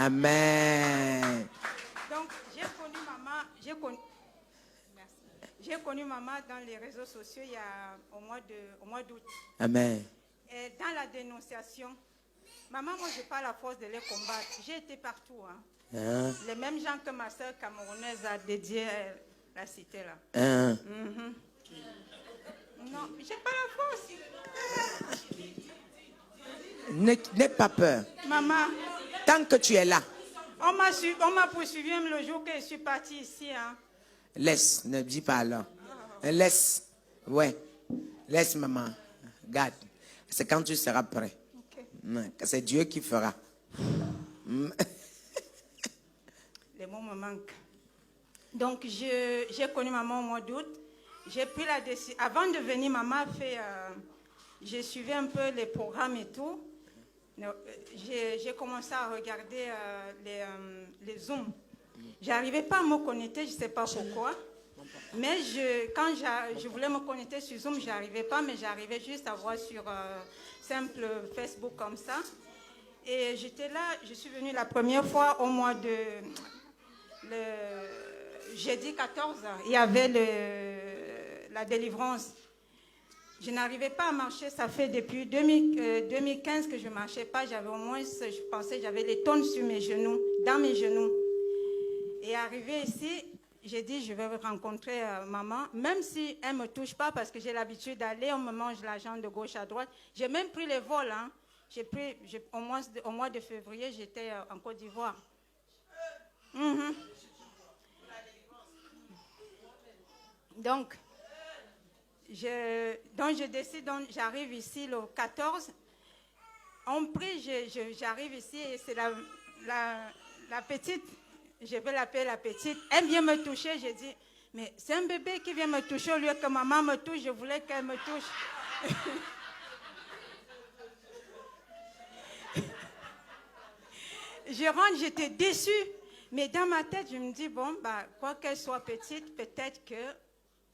Amen. Donc, j'ai connu maman dans les réseaux sociaux il y a au mois d'août. Amen. Et dans la dénonciation, maman, moi, je n'ai pas la force de les combattre. J'ai été partout. Hein? Les mêmes gens que ma soeur camerounaise a dédié la cité là. Hein? Non, je n'ai pas la force. N'aie pas peur. Maman. Tant que tu es là. On m'a poursuivi même le jour que je suis partie ici. Laisse, ne dis pas alors. Laisse. Ouais. Laisse maman. Garde. C'est quand tu seras prêt. Okay. C'est Dieu qui fera. Les mots me manquent. Donc, j'ai connu maman au mois d'août. J'ai pris la décision. Avant de venir, maman a fait... j'ai suivi un peu les programmes et tout. J'ai commencé à regarder les Zooms. Je n'arrivais pas à me connecter, je ne sais pas pourquoi. Mais quand je voulais me connecter sur Zoom, je n'arrivais pas, mais j'arrivais juste à voir sur simple Facebook comme ça. Et j'étais là, je suis venue la première fois au mois de... jeudi 14, il y avait la délivrance. Je n'arrivais pas à marcher, ça fait depuis 2015 que je ne marchais pas. J'avais au moins, je pensais, j'avais les tonnes sur mes genoux, dans mes genoux. Et arrivé ici, j'ai dit, je vais rencontrer maman, même si elle ne me touche pas, parce que j'ai l'habitude d'aller, on me mange la jambe de gauche à droite. J'ai même pris les vols. Au mois de février, j'étais en Côte d'Ivoire. Donc, je décide, j'arrive ici le 14. On prie, j'arrive ici et c'est la petite, je vais l'appeler la petite, elle vient me toucher. J'ai dit, mais c'est un bébé qui vient me toucher au lieu que maman me touche, je voulais qu'elle me touche. Je rentre, j'étais déçue, mais dans ma tête, je me dis, bon, quoi qu'elle soit petite, peut-être que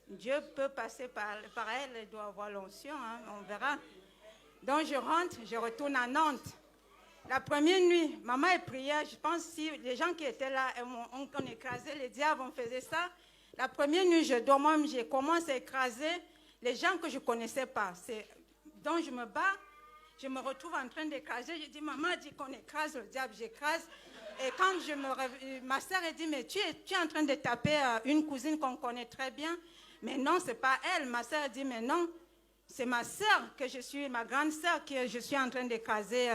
Dieu peut passer par elle, elle doit avoir l'onction, on verra. Donc je rentre, je retourne à Nantes. La première nuit, maman est prière, je pense si les gens qui étaient là, on écrasait les diables, on faisait ça. La première nuit, je dors, moi, j'ai commencé à écraser les gens que je ne connaissais pas. Donc je me bats, je me retrouve en train d'écraser. Je dis, maman dit qu'on écrase le diable, j'écrase. Et quand ma soeur a dit, mais tu es en train de taper une cousine qu'on connaît très bien. Mais non, ce n'est pas elle. Ma soeur a dit, mais non, c'est ma soeur que je suis, ma grande soeur que je suis en train d'écraser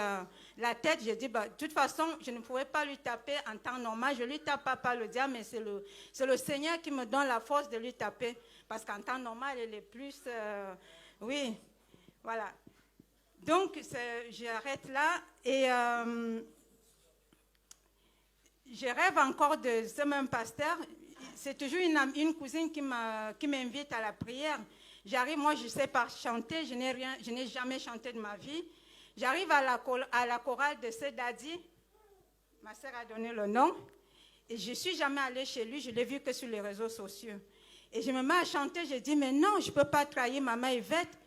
la tête. J'ai dit, de toute façon, je ne pouvais pas lui taper en temps normal. Je ne lui tape pas le diable, mais c'est le Seigneur qui me donne la force de lui taper. Parce qu'en temps normal, elle est plus... oui, voilà. Donc, j'arrête là et je rêve encore de ce même pasteur. C'est toujours une cousine qui m'invite à la prière. J'arrive, moi je ne sais pas chanter, je n'ai jamais chanté de ma vie. J'arrive à la chorale de Sedadi, ma soeur a donné le nom, et je ne suis jamais allée chez lui, je l'ai vu que sur les réseaux sociaux. Et je me mets à chanter, je dis, mais non, je ne peux pas trahir maman Yvette.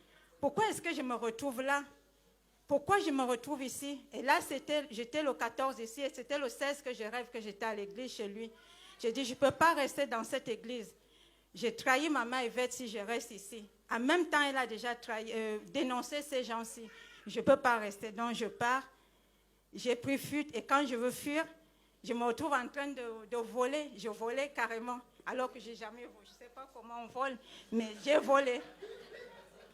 Pourquoi est-ce que je me retrouve là? Pourquoi je me retrouve ici? Et là, j'étais le 14 ici, et c'était le 16 que je rêve que j'étais à l'église chez lui. J'ai dit, je ne peux pas rester dans cette église. J'ai trahi maman Yvette si je reste ici. En même temps, elle a déjà dénoncé ces gens-ci. Je ne peux pas rester. Donc, je pars. J'ai pris fuite. Et quand je veux fuir, je me retrouve en train de voler. Je volais carrément. Alors que je n'ai jamais volé. Je ne sais pas comment on vole, mais j'ai volé.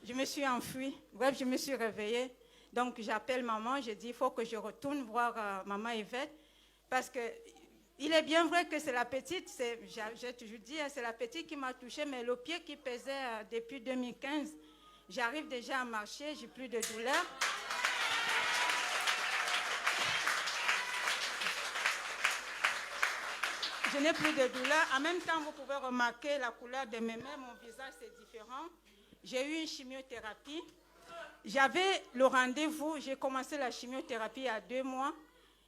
Je me suis enfuie. Bref, je me suis réveillée. Donc, j'appelle maman. Je dis, il faut que je retourne voir maman Yvette. Parce que... il est bien vrai que c'est la petite, j'ai toujours dit, c'est la petite qui m'a touchée, mais le pied qui pesait depuis 2015, j'arrive déjà à marcher, j'ai plus de douleur. Je n'ai plus de douleur. En même temps, vous pouvez remarquer la couleur de mes mains, mon visage c'est différent. J'ai eu une chimiothérapie. J'avais le rendez-vous, j'ai commencé la chimiothérapie il y a 2 mois.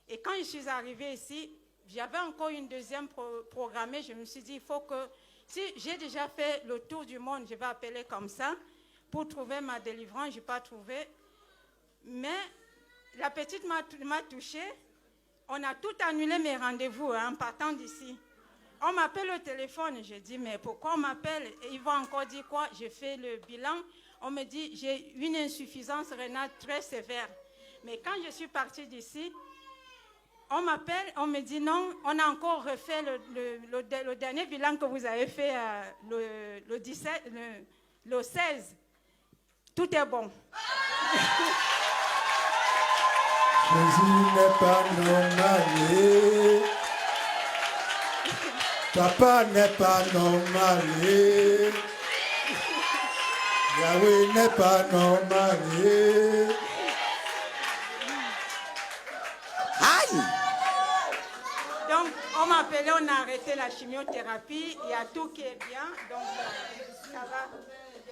Et quand je suis arrivée ici, j'avais encore une deuxième programmée. Je me suis dit, il faut que... Si j'ai déjà fait le tour du monde, je vais appeler comme ça, pour trouver ma délivrance, je n'ai pas trouvé. Mais la petite m'a touchée. On a tout annulé mes rendez-vous en partant d'ici. On m'appelle au téléphone. Je dis, mais pourquoi on m'appelle? Et ils vont encore dire quoi? Je fais le bilan. On me dit, j'ai une insuffisance rénale très sévère. Mais quand je suis partie d'ici, on m'appelle, on me dit non, on a encore refait le dernier bilan que vous avez fait le 16. Tout est bon. Jésus n'est pas normal. Papa n'est pas normal. Yahweh n'est pas normal. Aïe! Donc, on m'a appelé, on a arrêté la chimiothérapie. Il y a tout qui est bien. Donc, ça va.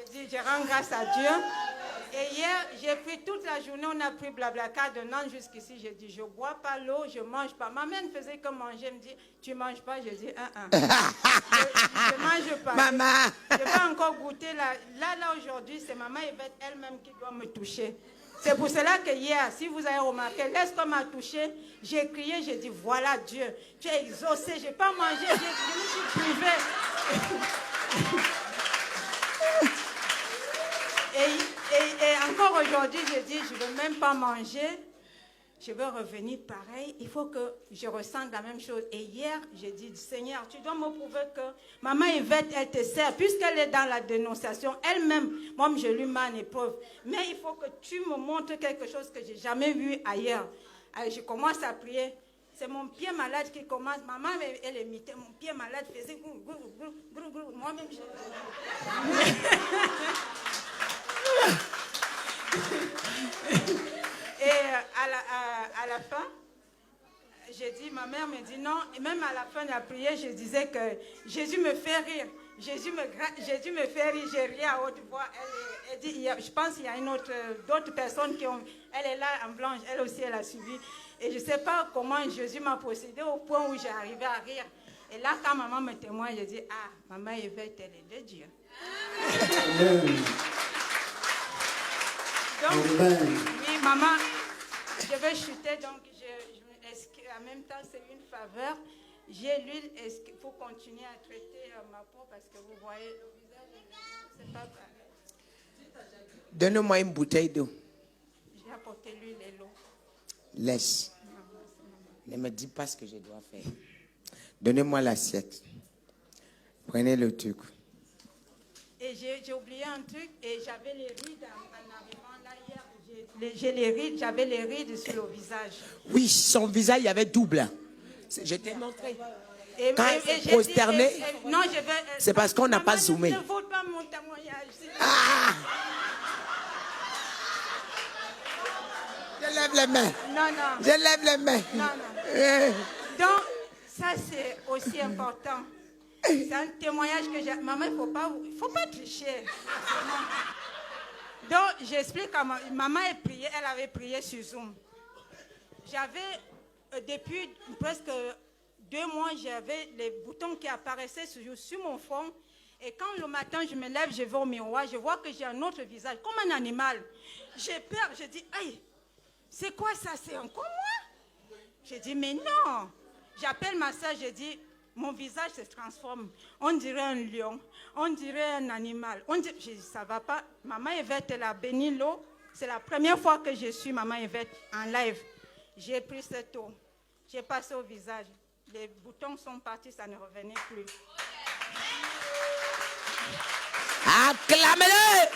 Je dis, je rends grâce à Dieu. Et hier, j'ai pris toute la journée, on a pris Blablacar de Nantes jusqu'ici. J'ai dit, je ne bois pas l'eau, je ne mange pas. Ma mère ne faisait que manger. Elle me dit, tu ne manges pas? Je dis, je ne mange pas. Maman! Je vais encore goûter. Là, aujourd'hui, c'est maman Yvette elle-même qui doit me toucher. C'est pour cela que hier, si vous avez remarqué, lorsqu'on m'a touché, j'ai crié, j'ai dit, voilà Dieu, tu es exaucé, je n'ai pas mangé, je me suis privée. Et encore aujourd'hui, je dis, je ne veux même pas manger, je veux revenir pareil, il faut que je ressente la même chose. Et hier, j'ai dit, Seigneur, tu dois me prouver que maman Yvette, elle te sert, puisqu'elle est dans la dénonciation, elle-même, moi, je lui mets en épreuve. Mais il faut que tu me montres quelque chose que je n'ai jamais vu ailleurs. Alors, je commence à prier. C'est mon pied malade qui commence. Maman, elle imitait. Mon pied malade faisait grou, grou, grou, grou, grou. Moi-même, je... Et à la fin, j'ai dit, ma mère me dit non. Et même à la fin de la prière, je disais que Jésus me fait rire. Jésus me fait rire. J'ai ri à haute voix. Elle dit, je pense qu'il y a d'autres personnes qui ont... Elle est là en blanche. Elle aussi, elle a suivi. Et je ne sais pas comment Jésus m'a possédé au point où j'ai arrivé à rire. Et là, quand maman me témoigne, je dis, ah, maman Yvette, elle est de Dieu. Donc, oui, maman, je vais chuter, donc en même temps, c'est une faveur. J'ai l'huile, est-ce qu'il faut continuer à traiter ma peau parce que vous voyez le visage, c'est pas pareil. Donne-moi une bouteille d'eau. J'ai apporté l'huile et l'eau. Laisse. Ne me dis pas ce que je dois faire. Donnez-moi l'assiette. Prenez le truc. Et j'ai oublié un truc, et j'avais les rides en arrivant là hier. J'avais les rides sur le visage. Oui, son visage, il y avait double. Je t'ai montré. Quand elle s'est prosternée, c'est parce qu'on n'a pas zoomé. Ne vote pas mon témoignage. Ah! Je lève les mains. Non, non. Je lève les mains. Non, non. Donc, ça c'est aussi important. C'est un témoignage que j'ai. Maman, il ne faut pas tricher. Donc, j'explique à maman, elle avait prié sur Zoom. J'avais, depuis presque 2 mois, j'avais les boutons qui apparaissaient sur mon front. Et quand le matin, je me lève, je vais au miroir, je vois que j'ai un autre visage, comme un animal. J'ai peur, je dis, aïe, c'est quoi ça? C'est encore moi? Je dis, mais non. J'appelle ma soeur, je dis, mon visage se transforme. On dirait un lion, on dirait un animal. Je dis, ça ne va pas. Maman Yvette, elle a béni l'eau. C'est la première fois que je suis Maman Yvette en live. J'ai pris cette eau. J'ai passé au visage. Les boutons sont partis, ça ne revenait plus. Acclamez-le!